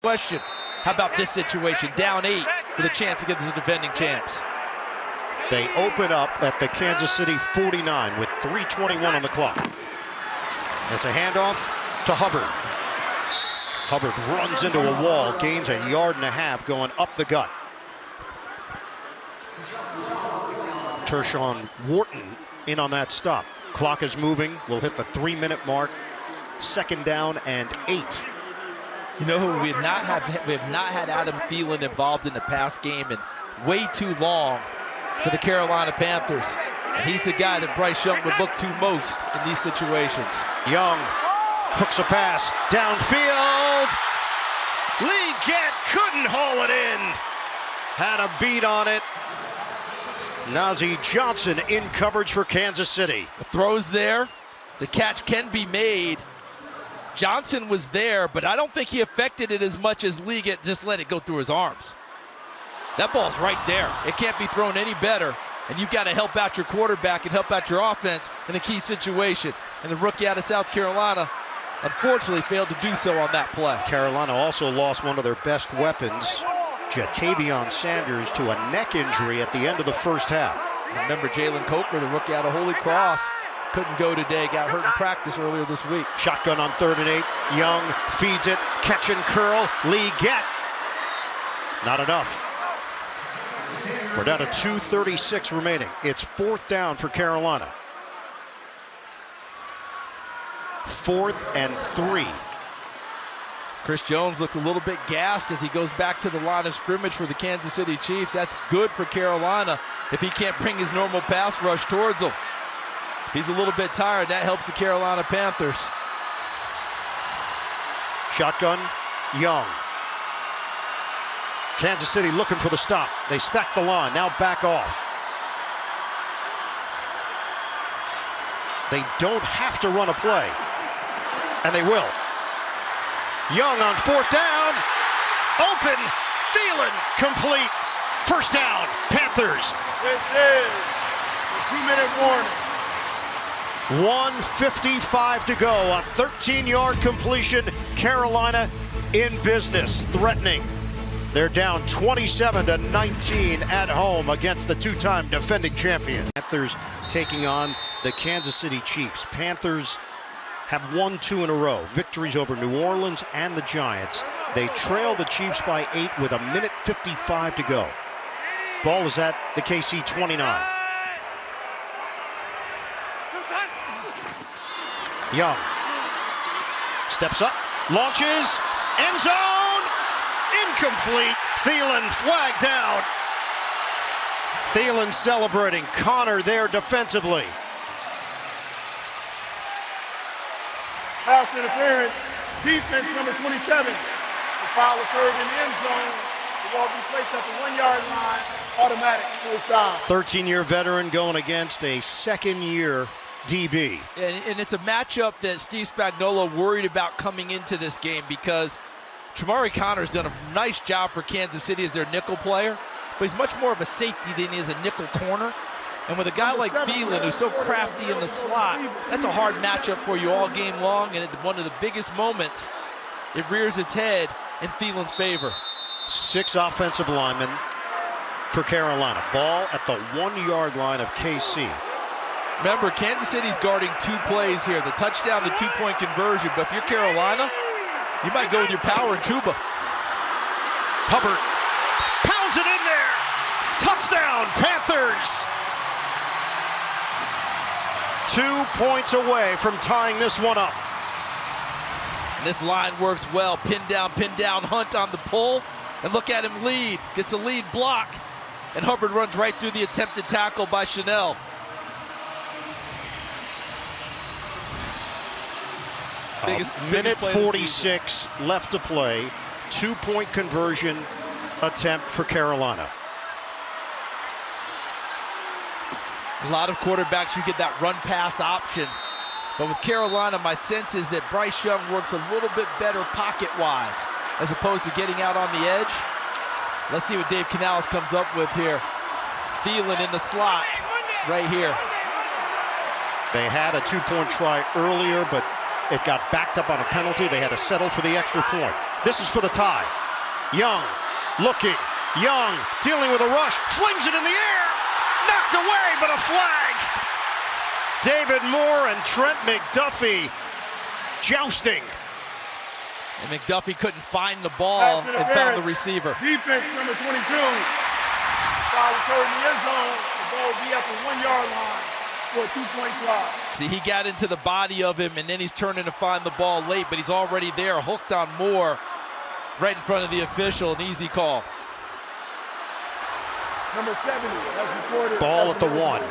Question, how about this situation? Down 8 with a chance against the defending champs. They open up at the Kansas City 49 with 3:21 on the clock. It's a handoff to Hubbard. Hubbard runs into a wall, gains 1.5 yards going up the gut. Tershawn Wharton in on that stop. Clock is moving. We'll hit the 3-minute mark. 2nd down and 8. You know who we have not had Adam Thielen involved in the pass game in way too long for the Carolina Panthers. And he's the guy that Bryce Young would look to most in these situations. Young hooks a pass downfield. Lee Gett couldn't haul it in. Had a beat on it. Nazeeh Johnson in coverage for Kansas City. The throw's there. The catch can be made. Johnson was there, but I don't think he affected it as much as Lee Gett just let it go through his arms. That ball's right there. It can't be thrown any better, and you've got to help out your quarterback and help out your offense in a key situation. And the rookie out of South Carolina, unfortunately, failed to do so on that play. Carolina also lost one of their best weapons, Jatavion Sanders, to a neck injury at the end of the first half. Remember Jalen Coker, the rookie out of Holy Cross, couldn't go today, got hurt in practice earlier this week. Shotgun on 3rd and 8. Young feeds it, catch and curl. Lee Gett. Not enough. We're down to 2:36 remaining. It's 4th down for Carolina. 4th and 3. Chris Jones looks a little bit gassed as he goes back to the line of scrimmage for the Kansas City Chiefs. That's good for Carolina if he can't bring his normal pass rush towards them. If he's a little bit tired, that helps the Carolina Panthers. Shotgun, Young. Kansas City looking for the stop. They stack the line, now back off. They don't have to run a play, and they will. Young on 4th down, open, Thielen, complete. 1st down, Panthers. This is a 2-minute warning. 1:55 to go, a 13-yard completion. Carolina in business, threatening. They're down 27-19 at home against the 2-time defending champion. Panthers taking on the Kansas City Chiefs. Panthers have won 2 in a row. Victories over New Orleans and the Giants. They trail the Chiefs by 8 with 1:55 to go. Ball is at the KC 29. Young steps up, launches, end zone, incomplete. Thielen flagged down. Thielen celebrating. Connor there defensively. Pass interference, defense number 27. The foul occurred in the end zone. The ball will be placed at the 1-yard line. Automatic first down. 13-year veteran going against a 2nd-year DB. And it's a matchup that Steve Spagnuolo worried about coming into this game because Chamari Connor's done a nice job for Kansas City as their nickel player, but he's much more of a safety than he is a nickel corner. And with a guy like Thielen, who's so crafty in the slot, that's a hard matchup for you all game long, and at one of the biggest moments, it rears its head in Thielen's favor. 6 offensive linemen for Carolina. Ball at the 1-yard line of KC. Remember, Kansas City's guarding 2 plays here, the touchdown, the 2-point conversion, but if you're Carolina, you might go with your power and Chuba. Hubbard pounds it in there. Touchdown, Panthers. 2 points away from tying this one up. And this line works well. Pin down, Hunt on the pull. And look at him lead. Gets a lead block. And Hubbard runs right through the attempted tackle by Chanel. Minute 46 left to play. 2-point conversion attempt for Carolina. A lot of quarterbacks, you get that run-pass option. But with Carolina, my sense is that Bryce Young works a little bit better pocket-wise as opposed to getting out on the edge. Let's see what Dave Canales comes up with here. Thielen in the slot right here. They had a 2-point try earlier, but it got backed up on a penalty. They had to settle for the extra point. This is for the tie. Young, looking. Young, dealing with a rush. Flings it in the air. Knocked away, but a flag. David Moore and Trent McDuffie jousting. And McDuffie couldn't find the ball and found the receiver. Defense number 22. Foul occurred in the end zone. The ball will be at the 1 yard line for a 2-point try. See, he got into the body of him, and then he's turning to find the ball late, but he's already there, hooked on Moore, right in front of the official. An easy call. Number 70 has recorded. Ball at the 1.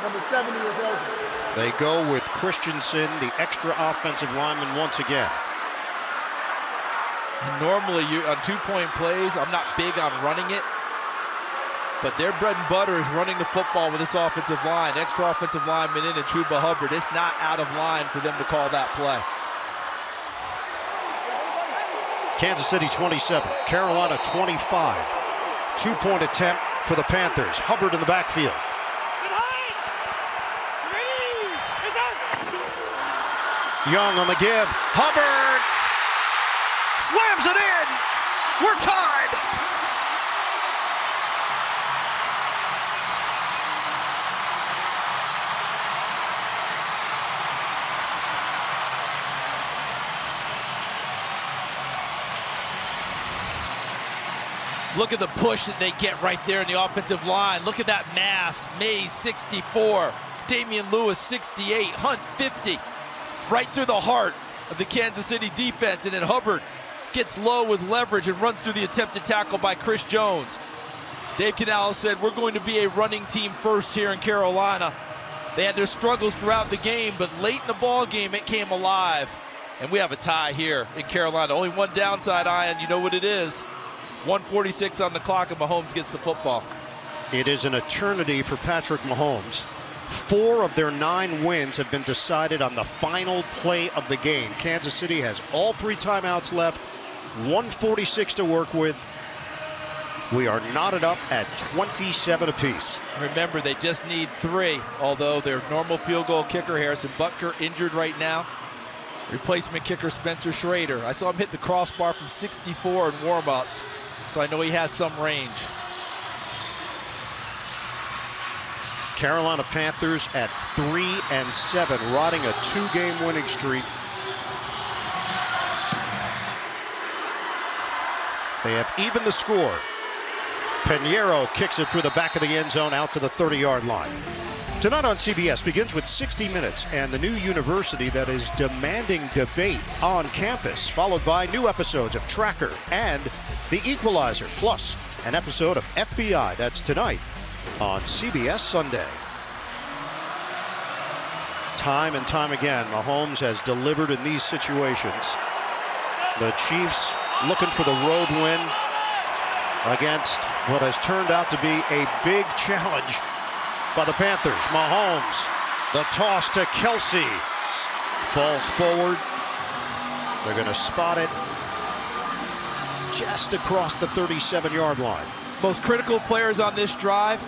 Number 70 is eligible. They go with Christensen, the extra offensive lineman, once again. And normally, on 2-point plays, I'm not big on running it, but their bread and butter is running the football with this offensive line. Extra offensive lineman in and Chuba Hubbard. It's not out of line for them to call that play. Kansas City 27, Carolina 25. 2-point attempt for the Panthers. Hubbard in the backfield. Young on the give. Hubbard slams it in. We're tied. Look at the push that they get right there in the offensive line. Look at that mass. Mays 64, Damian Lewis 68, Hunt 50. Right through the heart of the Kansas City defense, and then Hubbard gets low with leverage and runs through the attempted tackle by Chris Jones. Dave Canales said, we're going to be a running team first here in Carolina. They had their struggles throughout the game, but late in the ball game, it came alive. And we have a tie here in Carolina. Only one downside, Ian. You know what it is. 1:46 on the clock, and Mahomes gets the football. It is an eternity for Patrick Mahomes. 4 of their 9 wins have been decided on the final play of the game. Kansas City has all 3 timeouts left, 1:46 to work with. We are knotted up at 27 apiece. Remember, they just need 3, although their normal field goal kicker, Harrison Butker, injured right now. Replacement kicker, Spencer Schrader. I saw him hit the crossbar from 64 in warm-ups, so I know he has some range. Carolina Panthers at 3-7, riding a 2-game winning streak. They have evened the score. Pinheiro kicks it through the back of the end zone out to the 30-yard line. Tonight on CBS begins with 60 Minutes and the new university that is demanding debate on campus, followed by new episodes of Tracker and The Equalizer, plus an episode of FBI. That's tonight on CBS Sunday. Time and time again, Mahomes has delivered in these situations. The Chiefs looking for the road win against what has turned out to be a big challenge by the Panthers. Mahomes, the toss to Kelsey. Falls forward. They're going to spot it just across the 37-yard line. Most critical players on this drive,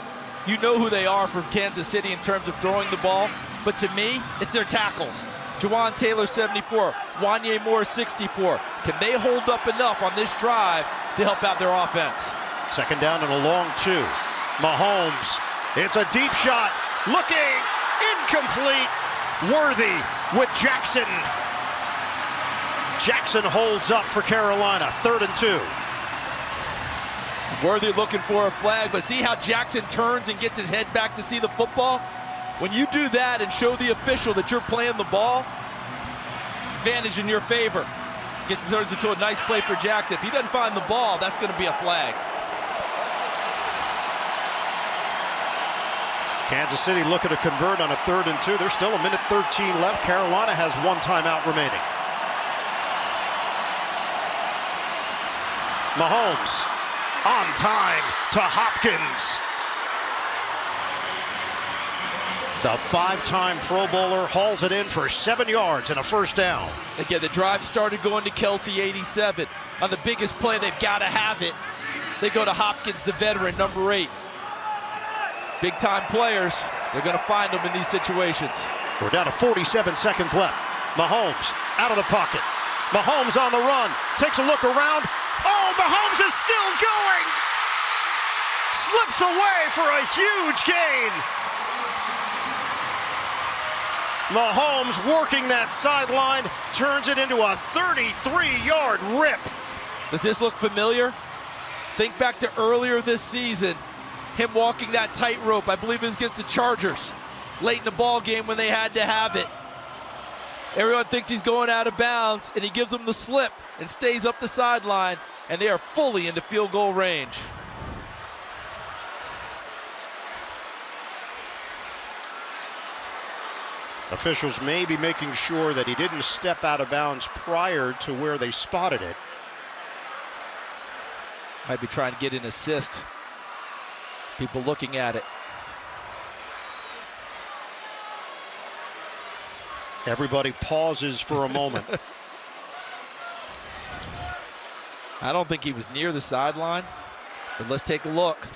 you know who they are for Kansas City in terms of throwing the ball, but to me, it's their tackles. Jawan Taylor, 74. Wanye Moore, 64. Can they hold up enough on this drive to help out their offense? Second down and a long 2. Mahomes, it's a deep shot. Looking, incomplete. Worthy with Jackson. Jackson holds up for Carolina. 3rd and 2. Worthy looking for a flag, but see how Jackson turns and gets his head back to see the football? When you do that and show the official that you're playing the ball, advantage in your favor. Turns into a nice play for Jackson. If he doesn't find the ball, that's going to be a flag. Kansas City looking to convert on a 3rd and 2. There's still 1:13 left. Carolina has 1 timeout remaining. Mahomes on time to Hopkins. The 5-time Pro Bowler hauls it in for 7 yards and a first down. Again, the drive started going to Kelsey, 87. On the biggest play, they've got to have it. They go to Hopkins, the veteran, number 8. Big-time players, they're going to find them in these situations. We're down to 47 seconds left. Mahomes out of the pocket. Mahomes on the run, takes a look around. Oh, Mahomes is still going! Slips away for a huge gain. Mahomes working that sideline, turns it into a 33-yard rip. Does this look familiar? Think back to earlier this season, him walking that tightrope. I believe it was against the Chargers late in the ball game when they had to have it. Everyone thinks he's going out of bounds, and he gives them the slip and stays up the sideline, and they are fully into field goal range. Officials may be making sure that he didn't step out of bounds prior to where they spotted it. Might be trying to get an assist. People looking at it. Everybody pauses for a moment. I don't think he was near the sideline, but let's take a look.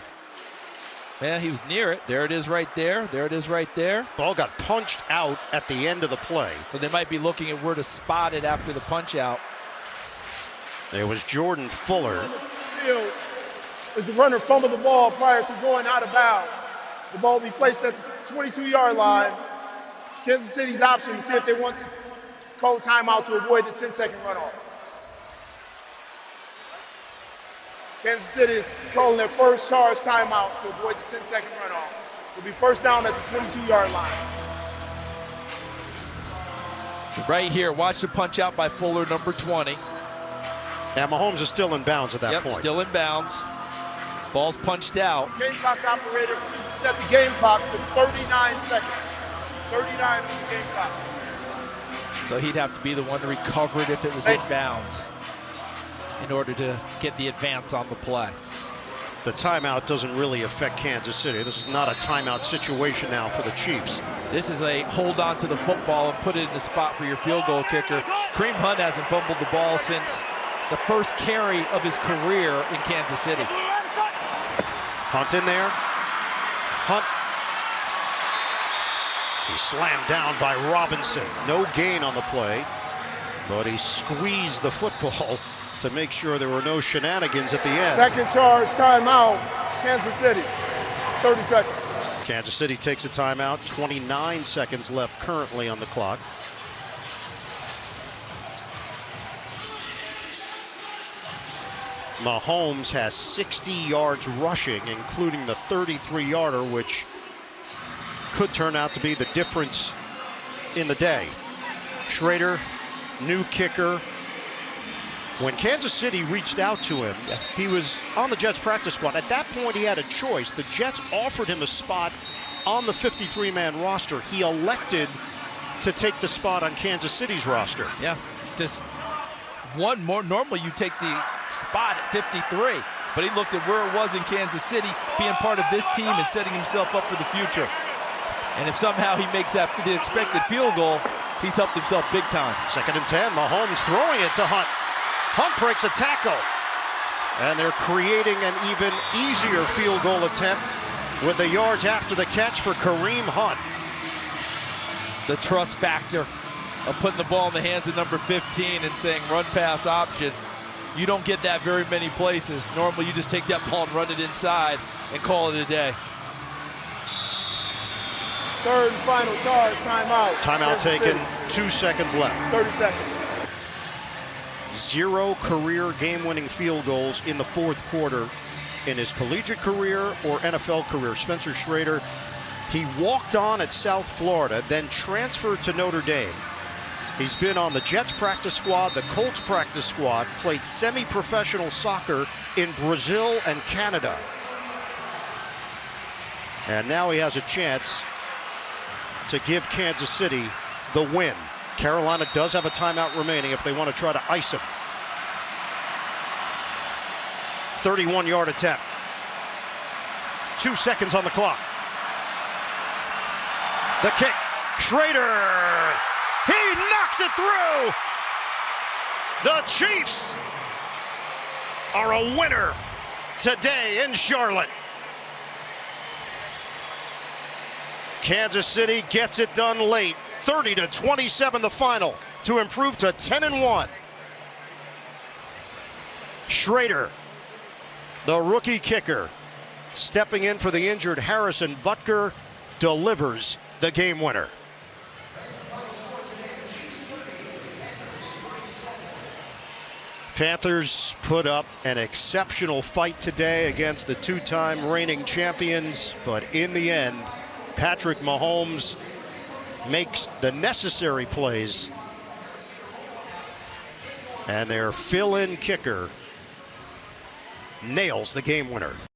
Man, he was near it. There it is right there. There it is right there. Ball got punched out at the end of the play. So they might be looking at where to spot it after the punch out. It was Jordan Fuller. As the runner fumbled the ball prior to going out of bounds. The ball will be placed at the 22-yard line. It's Kansas City's option to see if they want to call a timeout to avoid the 10-second runoff. Kansas City is calling their first charge timeout to avoid the 10-second runoff. It'll be first down at the 22-yard line. So right here, watch the punch out by Fuller, number 20. And Mahomes is still in bounds at that point. Still in bounds. Ball's punched out. Game clock operator set the game clock to 39 seconds. 39 on the game clock. So he'd have to be the one to recover it if it was in bounds in order to get the advance on the play. The timeout doesn't really affect Kansas City. This is not a timeout situation now for the Chiefs. This is a hold on to the football and put it in the spot for your field goal kicker. Kareem Hunt hasn't fumbled the ball since the first carry of his career in Kansas City. Hunt in there. Hunt. He slammed down by Robinson. No gain on the play, but he squeezed the football to make sure there were no shenanigans at the end. Second charge timeout, Kansas City. 30 seconds. Kansas City takes a timeout. 29 seconds left currently on the clock. Mahomes has 60 yards rushing, including the 33-yarder, which could turn out to be the difference in the day. Schrader, new kicker. When Kansas City reached out to him, he was on the Jets practice squad. At that point, he had a choice. The Jets offered him a spot on the 53-man roster. He elected to take the spot on Kansas City's roster. Yeah, just one more. Normally you take the spot at 53, but he looked at where it was in Kansas City, being part of this team and setting himself up for the future. And if somehow he makes that the expected field goal, he's helped himself big time. 2nd and 10, Mahomes throwing it to Hunt. Hunt breaks a tackle, and they're creating an even easier field goal attempt with the yards after the catch for Kareem Hunt. The trust factor of putting the ball in the hands of number 15 and saying run pass option. You don't get that very many places. Normally you just take that ball and run it inside and call it a day. Third and final charge timeout. Timeout taken, 2 seconds left. 30 seconds. 0 career game-winning field goals in the fourth quarter in his collegiate career or NFL career. Spencer Schrader, he walked on at South Florida, then transferred to Notre Dame. He's been on the Jets practice squad, the Colts practice squad, played semi-professional soccer in Brazil and Canada. And now he has a chance to give Kansas City the win. Carolina does have a timeout remaining if they want to try to ice him. 31-yard attempt. 2 seconds on the clock. The kick. Schrader. He knocks it through. The Chiefs are a winner today in Charlotte. Kansas City gets it done late. 30-27 the final to improve to 10-1. Schrader, the rookie kicker, stepping in for the injured Harrison Butker, delivers the game winner. Panthers put up an exceptional fight today against the two-time reigning champions, but in the end, Patrick Mahomes makes the necessary plays, and their fill-in kicker nails the game winner.